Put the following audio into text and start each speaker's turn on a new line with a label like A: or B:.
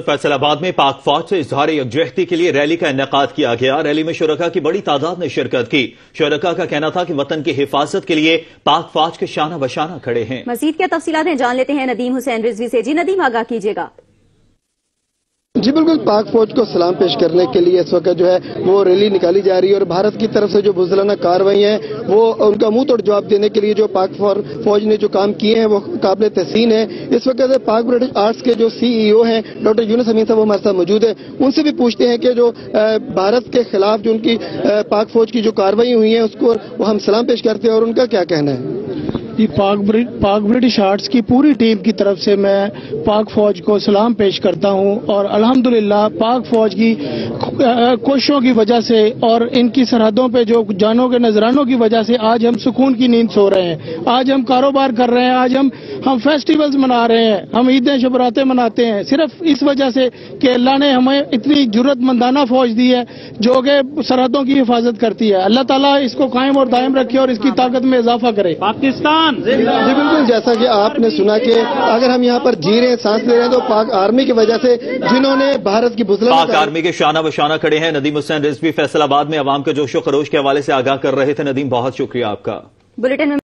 A: फैसल आबाद में पाक फौज से इजहार यकजहती के लिए रैली का इनेकाद किया गया। रैली में शुरका की बड़ी तादाद ने शिरकत की। शुरका का कहना था कि वतन की हिफाजत के लिए पाक फौज के शाना बशाना खड़े हैं।
B: मजीद क्या तफसीलात जान लेते हैं नदीम हुसैन रिजवी से। जी नदीम, आगाह कीजिएगा।
C: जी बिल्कुल, पाक फौज को सलाम पेश करने के लिए इस वक्त जो है वो रैली निकाली जा रही है और भारत की तरफ से जो बुज़दिलाना कार्रवाई है वो उनका मुंह तोड़ जवाब देने के लिए जो पाक फौज ने जो काम किए हैं वो काबिल तहसीन है। इस वक्त पाक ब्रिटिश आर्ट्स के जो CEO हैं डॉक्टर यूनुस अमीन साहब वो हमारे साथ मौजूद है। उनसे भी पूछते हैं कि जो भारत के खिलाफ जो उनकी पाक फौज की जो कार्रवाई हुई है उसको वो हम सलाम पेश करते हैं और उनका क्या कहना है।
D: पाक ब्रिटिश आर्ट्स की पूरी टीम की तरफ से मैं पाक फौज को सलाम पेश करता हूं और अल्हम्दुलिल्लाह पाक फौज की कोशिशों की वजह से और इनकी सरहदों पे जो जानों के नजरानों की वजह से आज हम सुकून की नींद सो रहे हैं। आज हम कारोबार कर रहे हैं, आज हम फेस्टिवल्स मना रहे हैं, हम ईदें शबरातें मनाते हैं, सिर्फ इस वजह से कि अल्लाह ने हमें इतनी जुर्रतमंदाना फौज दी है जो कि सरहदों की हिफाजत करती है। अल्लाह ताला इसको कायम और दायम रखे और इसकी ताकत में इजाफा करे।
C: पाकिस्तान जी बिल्कुल, जैसा कि आपने सुना कि अगर हम यहाँ पर जी रहे हैं, सांस ले रहे हैं तो पाक आर्मी की वजह से जिन्होंने भारत की बुज़दिलाना
A: पाक आर्मी के शाना बशाना खड़े हैं। नदीम हुसैन रिजवी फैसलाबाद में अवाम के जोशो खरोश के हवाले से आगाह कर रहे थे। नदीम, बहुत शुक्रिया आपका।
B: बुलेटिन में